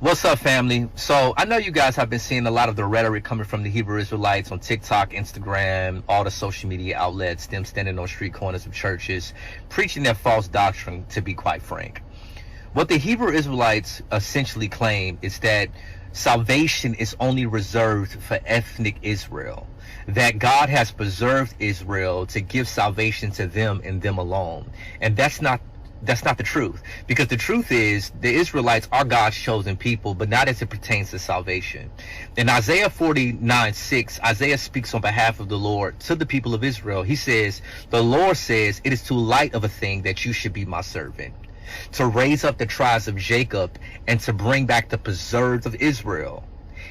What's up, family? So I know you guys have been seeing a lot of the rhetoric coming from the Hebrew Israelites on TikTok, Instagram, all the social media outlets, them standing on street corners of churches, preaching their false doctrine, to be quite frank. What the Hebrew Israelites essentially claim is that salvation is only reserved for ethnic Israel, that God has preserved Israel to give salvation to them and them alone. And that's not the truth, because the truth is the Israelites are God's chosen people, but not as it pertains to salvation. In Isaiah 49:6, Isaiah speaks on behalf of the Lord to the people of Israel. He says, the Lord says, it is too light of a thing that you should be my servant, to raise up the tribes of Jacob and to bring back the preserved of Israel.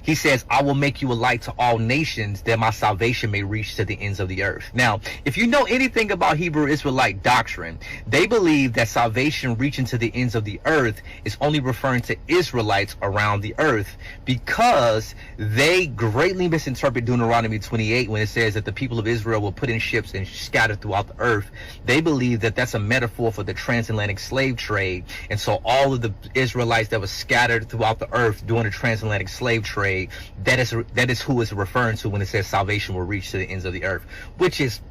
He says, I will make you a light to all nations, that my salvation may reach to the ends of the earth. Now, if you know anything about Hebrew Israelite doctrine, they believe that salvation reaching to the ends of the earth is only referring to Israelites around the earth, because they greatly misinterpret Deuteronomy 28 when it says that the people of Israel will put in ships and scatter throughout the earth. They believe that that's a metaphor for the transatlantic slave trade. And so all of the Israelites that were scattered throughout the earth during the transatlantic slave trade, that is who it's referring to when it says salvation will reach to the ends of the earth, which is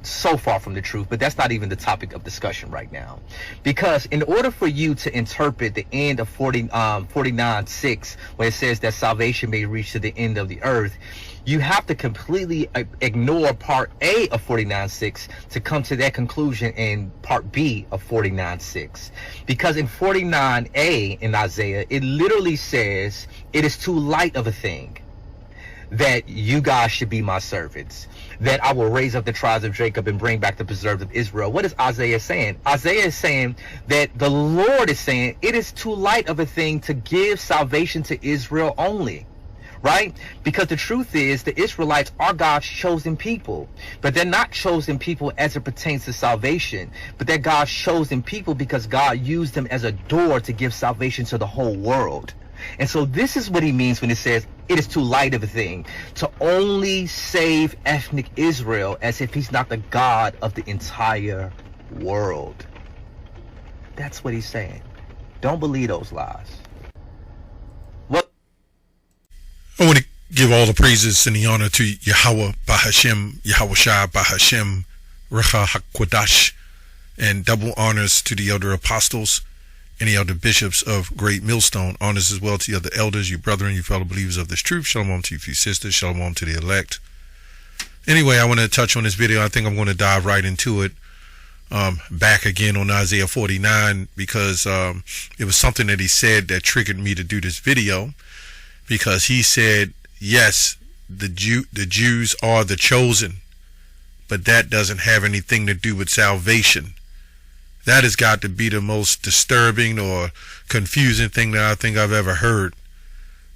so far from the truth. But that's not even the topic of discussion right now, because in order for you to interpret the end of 49:6, when it says that salvation may reach to the end of the earth, you have to completely ignore part A of 49:6 to come to that conclusion in part B of 49:6. Because in 49a in Isaiah, it literally says, it is too light of a thing that you guys should be my servants, that I will raise up the tribes of Jacob and bring back the preserved of Israel. What is Isaiah saying? Isaiah is saying that the Lord is saying it is too light of a thing to give salvation to Israel only. Right? Because the truth is the Israelites are God's chosen people, but they're not chosen people as it pertains to salvation, but they're God's chosen people because God used them as a door to give salvation to the whole world. And so this is what he means when he says it is too light of a thing to only save ethnic Israel, as if he's not the God of the entire world. That's what he's saying. Don't believe those lies. I want to give all the praises and the honor to Yahweh Bahashem, Yahweh Shai Bahashem, Recha HaKwadash, and double honors to the elder apostles and the elder bishops of Great Millstone. Honors as well to the other elders, you brethren, you fellow believers of this truth. Shalom to you, few sisters. Shalom to the elect. Anyway, I want to touch on this video. I think I'm going to dive right into it. Back again on Isaiah 49, because it was something that he said that triggered me to do this video. Because he said, yes, the Jews are the chosen, but that doesn't have anything to do with salvation. That has got to be the most disturbing or confusing thing that I think I've ever heard.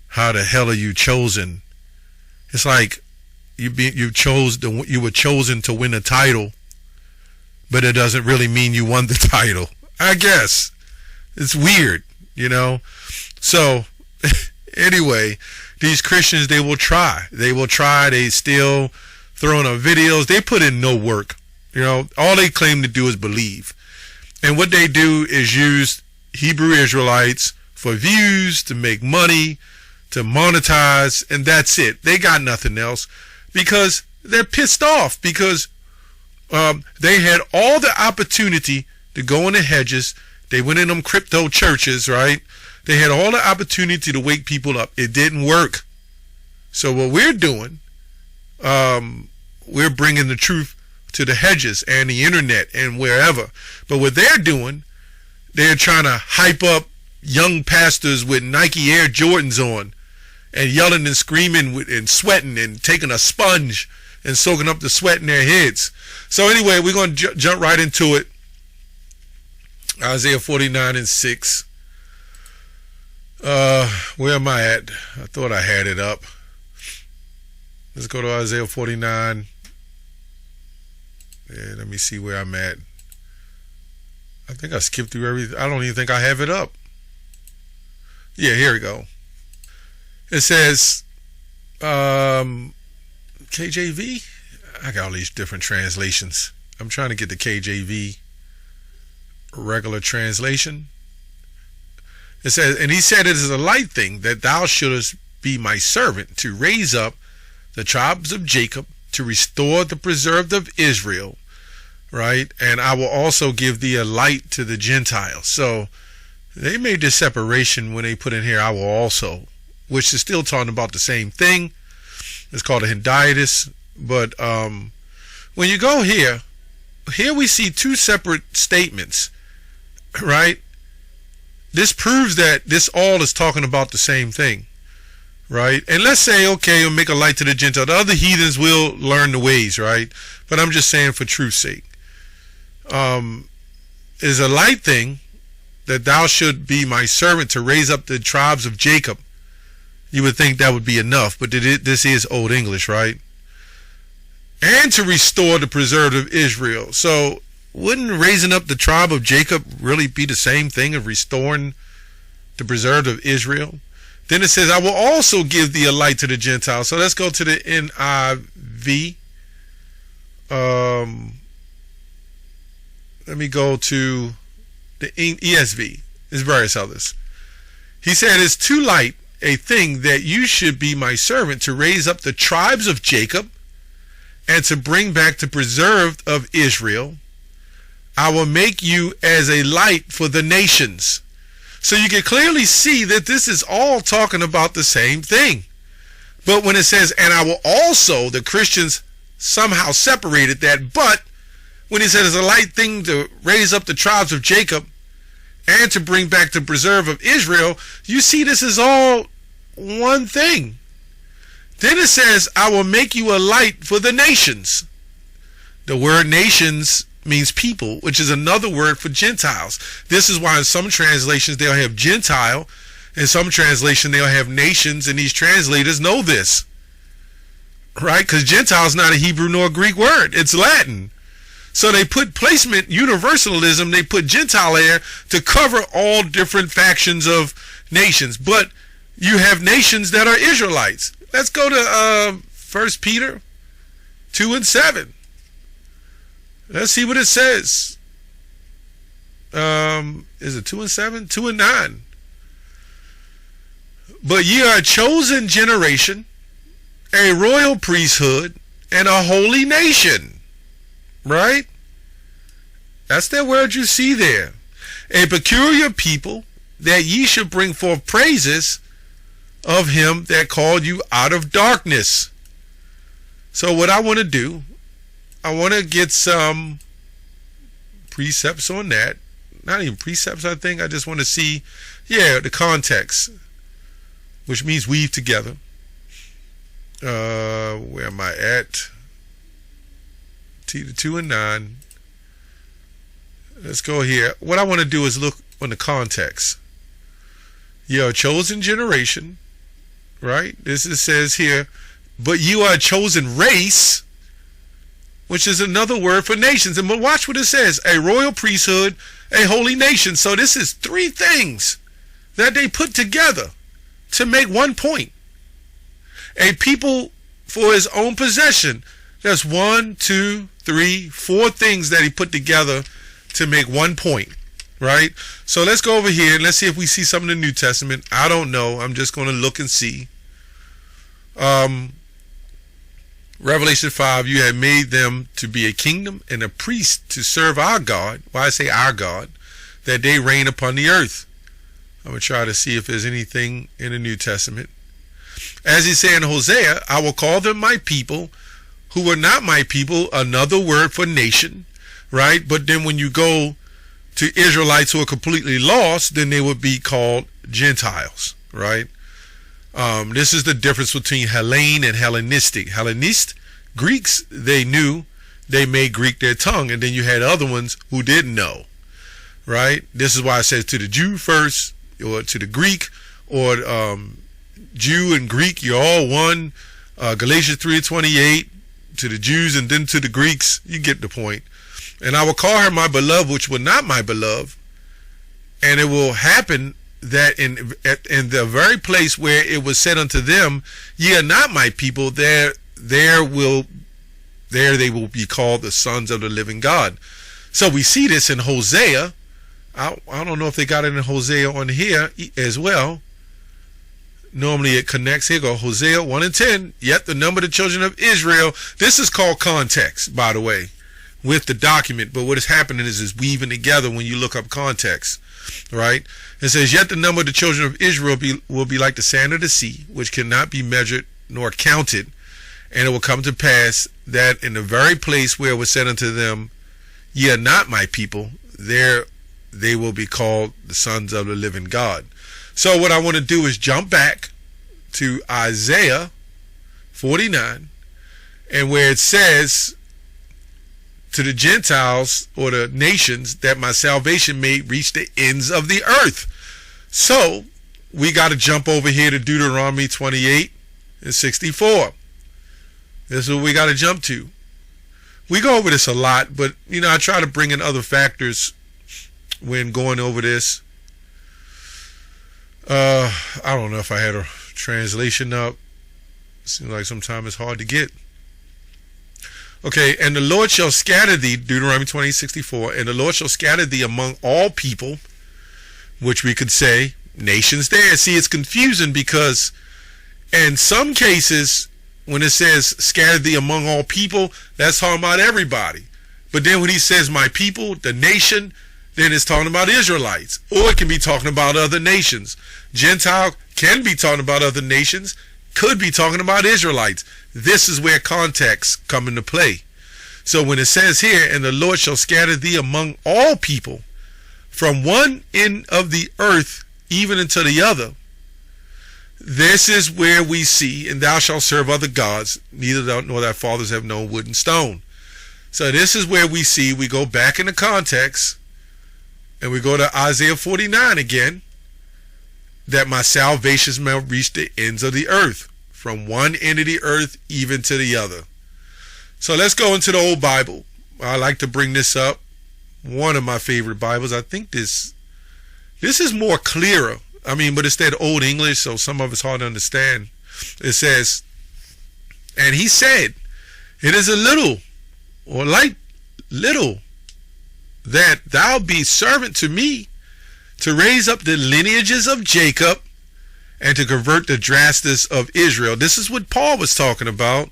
How the hell are you chosen? It's like you were chosen to win a title, but it doesn't really mean you won the title. I guess it's weird, you know. So anyway, these Christians, they will try. They still throwing up videos. They put in no work. You know, all they claim to do is believe. And what they do is use Hebrew Israelites for views, to make money, to monetize, and that's it. They got nothing else, because they're pissed off, because they had all the opportunity to go in the hedges. They went in them crypto churches, right? They had all the opportunity to wake people up. It didn't work. So what we're doing, we're bringing the truth to the hedges and the internet and wherever. But what they're doing, they're trying to hype up young pastors with Nike Air Jordans on, and yelling and screaming and sweating and taking a sponge and soaking up the sweat in their heads. So anyway, we're going to jump right into it. Isaiah 49:6. Where am I at? I thought I had it up. Let's go to Isaiah 49. Yeah, let me see where I'm at. I think I skipped through everything. I don't even think I have it up. Yeah, here we go. It says, KJV? I got all these different translations. I'm trying to get the KJV regular translation. It says, and he said, it is a light thing that thou shouldest be my servant to raise up the tribes of Jacob, to restore the preserved of Israel, right? And I will also give thee a light to the Gentiles. So they made this separation when they put in here, I will also, which is still talking about the same thing. It's called a hendiadys. But when you go here we see two separate statements, right? This proves that this all is talking about the same thing, right? And let's say, okay, we'll make a light to the Gentiles. The other heathens will learn the ways, right? But I'm just saying for truth's sake. Is a light thing that thou should be my servant to raise up the tribes of Jacob. You would think that would be enough, but this is Old English, right? And to restore the preserved of Israel. So wouldn't raising up the tribe of Jacob really be the same thing of restoring the preserved of Israel? Then it says, I will also give thee a light to the Gentiles. So let's go to the NIV. Let me go to the ESV. There's various others. He said, it's too light a thing that you should be my servant to raise up the tribes of Jacob and to bring back the preserved of Israel. I will make you as a light for the nations. So you can clearly see that this is all talking about the same thing. But when it says, and I will also, the Christians somehow separated that. But when he said it's a light thing to raise up the tribes of Jacob and to bring back the preserve of Israel, you see this is all one thing. Then it says, I will make you a light for the nations. The word nations means people, which is another word for Gentiles. This is why in some translations they'll have Gentile, in some translation they'll have nations, and these translators know this, right? Because Gentile is not a Hebrew nor a Greek word, it's Latin. So they put placement universalism, they put Gentile there to cover all different factions of nations. But you have nations that are Israelites. Let's go to 1 Peter 2:7. Let's see what it says. Is it 2:7? 2:9. But ye are a chosen generation, a royal priesthood, and a holy nation. Right? That's that word you see there. A peculiar people, that ye should bring forth praises of him that called you out of darkness. So what I want to do, I want to get some precepts on that. Not even precepts, I think. I just want to see, the context, which means weave together. Where am I at? 2:9. Let's go here. What I want to do is look on the context. You're a chosen generation, right? This says here, but you are a chosen race, which is another word for nations. And but watch what it says: a royal priesthood, a holy nation. So this is three things that they put together to make one point. A people for his own possession. That's 1, 2, 3, 4 things that he put together to make one point, right? So let's go over here and let's see if we see something in the New Testament. I don't know. I'm just going to look and see. Revelation 5, you have made them to be a kingdom and a priest to serve our God. Why I say our God? That they reign upon the earth. I'm going to try to see if there's anything in the New Testament. As he said in Hosea, I will call them my people, who were not my people, another word for nation, right? But then when you go to Israelites who are completely lost, then they would be called Gentiles, right? This is the difference between Hellene and Hellenistic. Hellenist Greeks, they knew, they made Greek their tongue, and then you had other ones who didn't know, right? This is why it says to the Jew first, or to the Greek, or Jew and Greek, you're all one. Galatians 3:28, to the Jews and then to the Greeks, you get the point. And I will call her my beloved, which were not my beloved. And it will happen that in the very place where it was said unto them, ye are not my people, there they will be called the sons of the living God. So we see this in Hosea I don't know if they got it in Hosea on here as well. Normally it connects. Here go Hosea 1 and 10. Yet the number of the children of Israel. This is called context, by the way, with the document. But what is happening is weaving together when you look up context, right? It says, yet the number of the children of Israel will be like the sand of the sea, which cannot be measured nor counted. And it will come to pass that in the very place where it was said unto them, ye are not my people, there they will be called the sons of the living God. So what I want to do is jump back to Isaiah 49, and where it says to the Gentiles or the nations that my salvation may reach the ends of the earth. So we got to jump over here to Deuteronomy 28 and 64. This is what we got to jump to. We go over this a lot, but I try to bring in other factors when going over this. I don't know if I had a translation up. Seems like sometimes it's hard to get. Okay, and the Lord shall scatter thee, Deuteronomy 20:64, and the Lord shall scatter thee among all people, which we could say nations there. See, it's confusing because in some cases, when it says scatter thee among all people, that's talking about everybody. But then when he says my people, the nation, then it's talking about Israelites. Or it can be talking about other nations. Gentile can be talking about other nations, could be talking about Israelites. This is where context come into play. So when it says here, and the Lord shall scatter thee among all people, from one end of the earth even unto the other, this is where we see, and thou shalt serve other gods, neither thou nor thy fathers have known wood and stone. So this is where we see, we go back in the context, and we go to Isaiah 49 again, that my salvation may reach the ends of the earth, from one end of the earth even to the other. So let's go into the old Bible. I like to bring this up. One of my favorite Bibles. I think this is more clearer. But it's that old English, so some of it's hard to understand. It says, and he said, it is a little, or like little, that thou be servant to me, to raise up the lineages of Jacob, and to convert the drastis of Israel. This is what Paul was talking about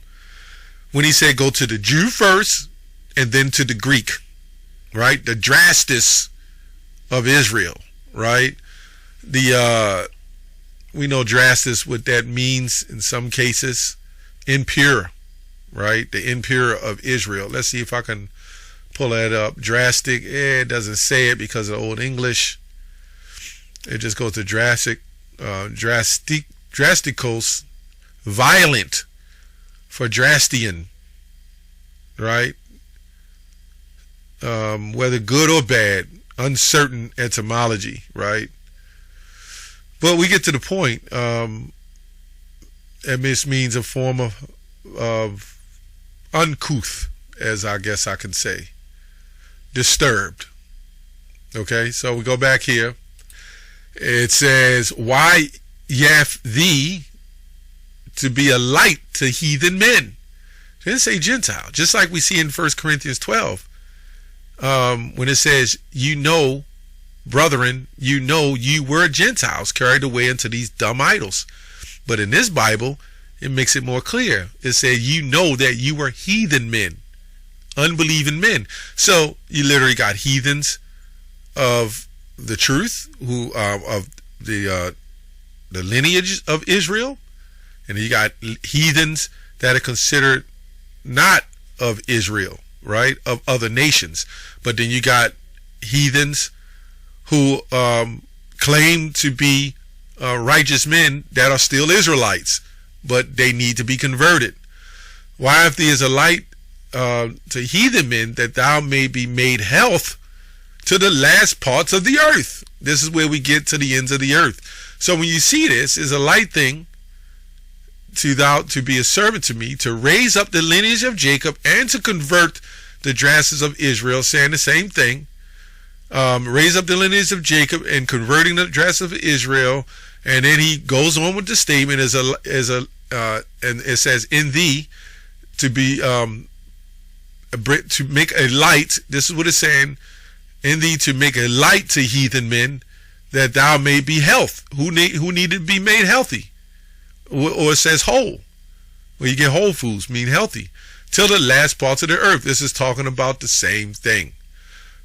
when he said go to the Jew first, and then to the Greek, right? The drastis of Israel, right? We know drastis, what that means in some cases, impure, right? The impure of Israel. Let's see if I can pull that up. Drastic, it doesn't say it because of Old English. It just goes to drasticos, violent for drastian, right? Whether good or bad, uncertain etymology, right? But we get to the point. This means a form of uncouth, as I guess I can say. Disturbed. Okay, so we go back here. It says, why yaff thee to be a light to heathen men? It didn't say Gentile. Just like we see in 1 Corinthians 12. When it says, brethren, you were Gentiles carried away into these dumb idols. But in this Bible, it makes it more clear. It says, that you were heathen men, unbelieving men. So you literally got heathens of the truth, who of the lineage of Israel, and you got heathens that are considered not of Israel, right, of other nations. But then you got heathens who claim to be righteous men that are still Israelites, but they need to be converted. Why, if there is a light to heathen men, that thou may be made health to the last parts of the earth. This is where we get to the ends of the earth. So when you see this, is a light thing to be a servant to me, to raise up the lineage of Jacob, and to convert the drastis of Israel, saying the same thing. Raise up the lineage of Jacob and converting the drastis of Israel, and then he goes on with the statement and it says, in thee to be to make a light. This is what it's saying. in thee to make a light to heathen men, that thou may be health. Who need to be made healthy? Or it says whole. Well, you get whole foods, mean healthy, till the last parts of the earth. This is talking about the same thing,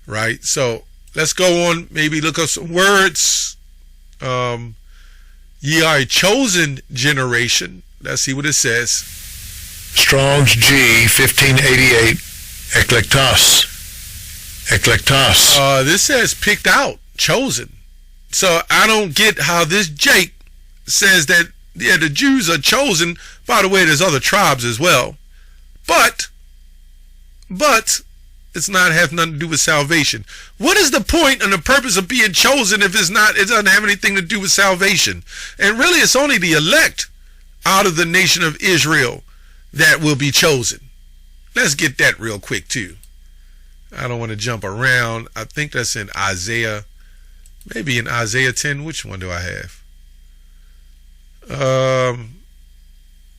right? So let's go on, maybe look up some words. Ye are a chosen generation. Let's see what it says. Strong's G 1588, eklektos. Eklektos. This says picked out, chosen. So I don't get how this Jake says that, yeah, the Jews are chosen. By the way, there's other tribes as well. But it's not have nothing to do with salvation. What is the point and the purpose of being chosen if it doesn't have anything to do with salvation? And really, it's only the elect out of the nation of Israel that will be chosen. Let's get that real quick too. I don't want to jump around. I think that's in Isaiah, maybe in Isaiah 10. Which one do I have?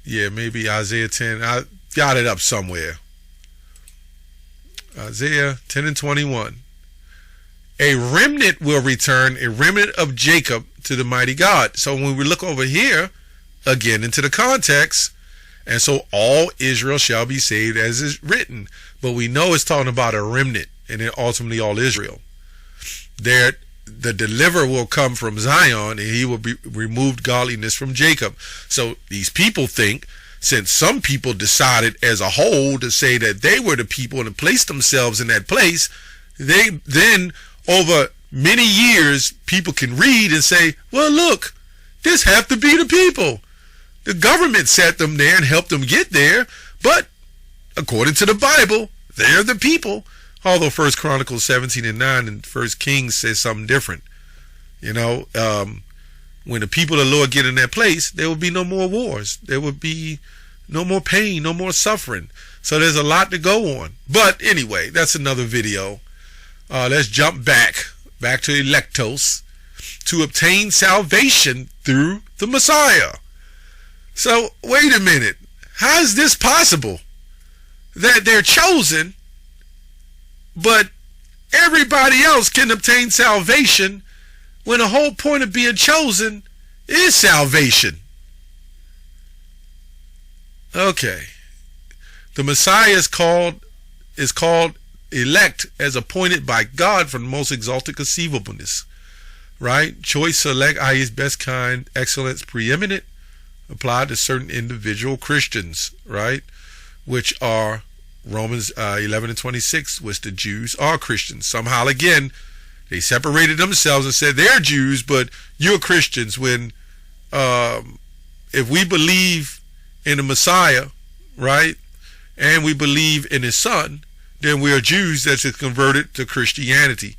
Yeah, maybe Isaiah 10. I got it up somewhere. Isaiah 10 and 21. A remnant will return, a remnant of Jacob, to the mighty God. So when we look over here, again into the context, and so all Israel shall be saved, as is written. But we know it's talking about a remnant, and then ultimately all Israel. There, the deliverer will come from Zion, and he will be removed godliness from Jacob. So these people think, since some people decided as a whole to say that they were the people and to place themselves in that place, they then over many years people can read and say, well, look, this have to be the people. The government set them there and helped them get there, but according to the Bible, they're the people. Although 1 Chronicles 17 and 9 and 1 Kings says something different. You know, when the people of the Lord get in that place, there will be no more wars. There will be no more pain, no more suffering. So there's a lot to go on. But anyway, that's another video. Let's jump back to electos, to obtain salvation through the Messiah. So wait a minute. How is this possible? That they're chosen, but everybody else can obtain salvation when the whole point of being chosen is salvation. Okay. The Messiah is called elect, as appointed by God for the most exalted conceivableness. Right? Choice, select, highest, best kind, excellence, preeminent, applied to certain individual Christians, right? Which are Romans 11 and 26, which the Jews are Christians. Somehow, again, they separated themselves and said they're Jews, but you're Christians. When if we believe in the Messiah, right, and we believe in his son, then we are Jews that's converted to Christianity.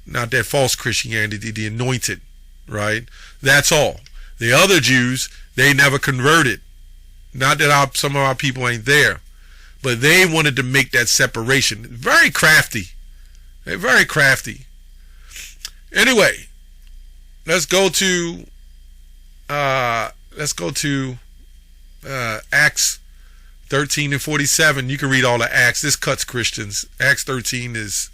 Not that false Christianity, the anointed, right? That's all. The other Jews, they never converted. Not that some of our people ain't there, but they wanted to make that separation. Very crafty. They're very crafty. Anyway, let's go to Acts 13 and 47. You can read all the Acts. This cuts Christians. Acts 13 is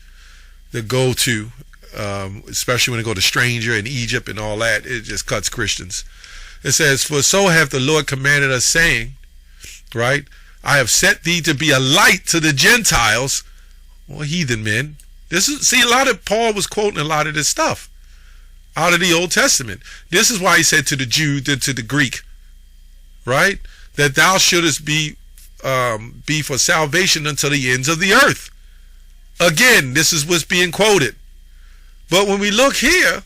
the go-to, especially when they go to stranger in Egypt and all that. It just cuts Christians. It says, for so hath the Lord commanded us, saying, right, I have set thee to be a light to the Gentiles, or heathen men. See, a lot of Paul was quoting a lot of this stuff out of the Old Testament. This is why he said to the Jew, to the Greek, right, that thou shouldest be for salvation until the ends of the earth. Again, this is what's being quoted. But when we look here,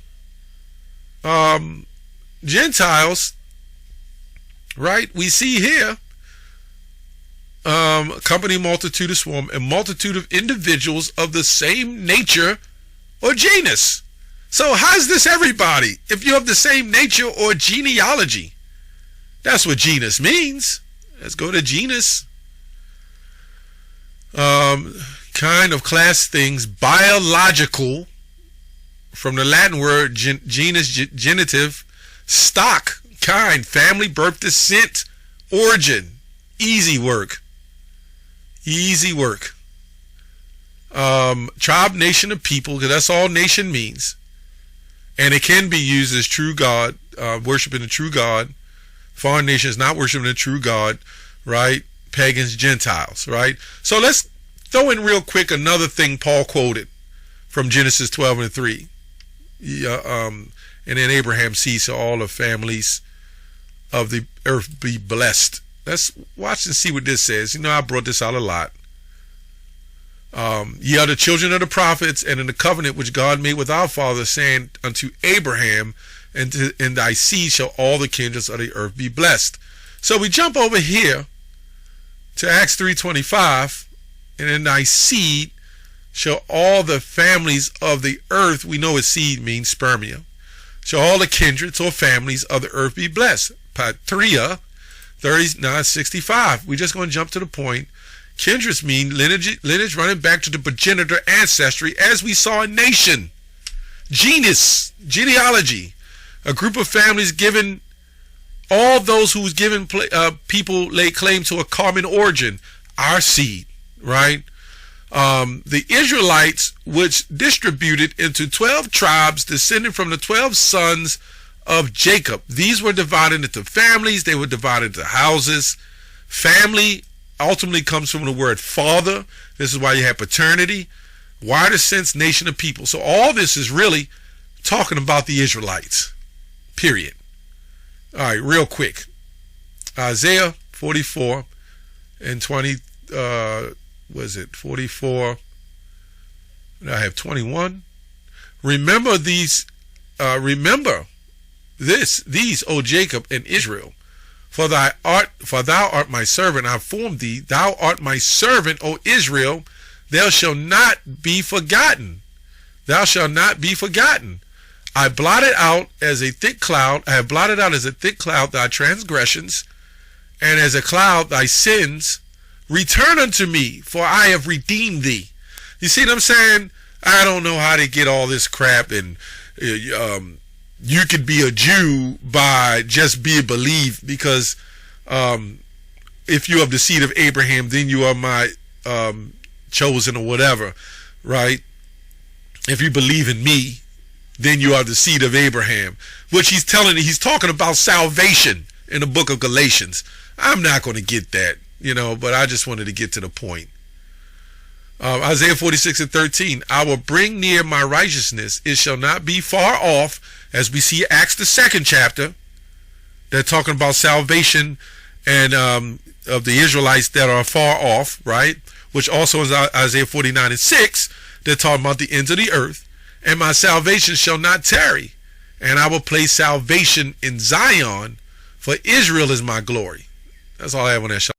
Gentiles, right, we see here, company, multitude, a swarm, a multitude of individuals of the same nature or genus. So how's this everybody if you have the same nature or genealogy? That's what genus means. Let's go to genus. Kind of class things, biological, from the Latin word genus, genitive, stock, kind, family, birth, descent, origin. Easy work. Easy work. tribe, nation, of people, because that's all nation means. And it can be used as true God, worshiping the true God. Foreign nations not worshiping the true God, right? Pagans, Gentiles, right? So let's throw in real quick another thing Paul quoted from Genesis 12:3. And then Abraham sees so all the families of the earth be blessed. Let's watch and see what this says. You know, I brought this out a lot. Ye are the children of the prophets, and in the covenant which God made with our fathers, saying unto Abraham, and in thy seed shall all the kindreds of the earth be blessed. So we jump over here to Acts 3:25, and in thy seed shall all the families of the earth, we know what seed means, spermia, shall all the kindreds or families of the earth be blessed. Patria 39:65. We're just going to jump to the point. Kindreds mean lineage running back to the progenitor ancestry, as we saw in nation. Genus, genealogy, a group of families given, all those who's given people lay claim to a common origin, our seed, right? The Israelites, which distributed into 12 tribes descending from the 12 sons of Jacob. These were divided into families. They were divided into houses. Family ultimately comes from the word father. This is why you have paternity. Wider sense, nation of people. So all this is really talking about the Israelites, period. All right, real quick. Isaiah 44 and 20, was it 44? I have 21. Remember these, these, O Jacob and Israel, for thou art my servant, I have formed thee. Thou art my servant, O Israel. Thou shalt not be forgotten. Thou shalt not be forgotten. I blotted out as a thick cloud. I have blotted out as a thick cloud thy transgressions, and as a cloud thy sins. Return unto me, for I have redeemed thee. You see what I'm saying? I don't know how to get all this crap, and you could be a Jew by just being believed, because if you have the seed of Abraham, then you are my chosen or whatever, right? If you believe in me, then you are the seed of Abraham, which he's talking about salvation in the book of Galatians. I'm not going to get that, but I just wanted to get to the point. Isaiah 46:13, I will bring near my righteousness, it shall not be far off, as we see Acts the 2nd chapter. They're talking about salvation and of the Israelites that are far off, right? Which also is Isaiah 49:6. They're talking about the ends of the earth. And my salvation shall not tarry, and I will place salvation in Zion, for Israel is my glory. That's all I have on that.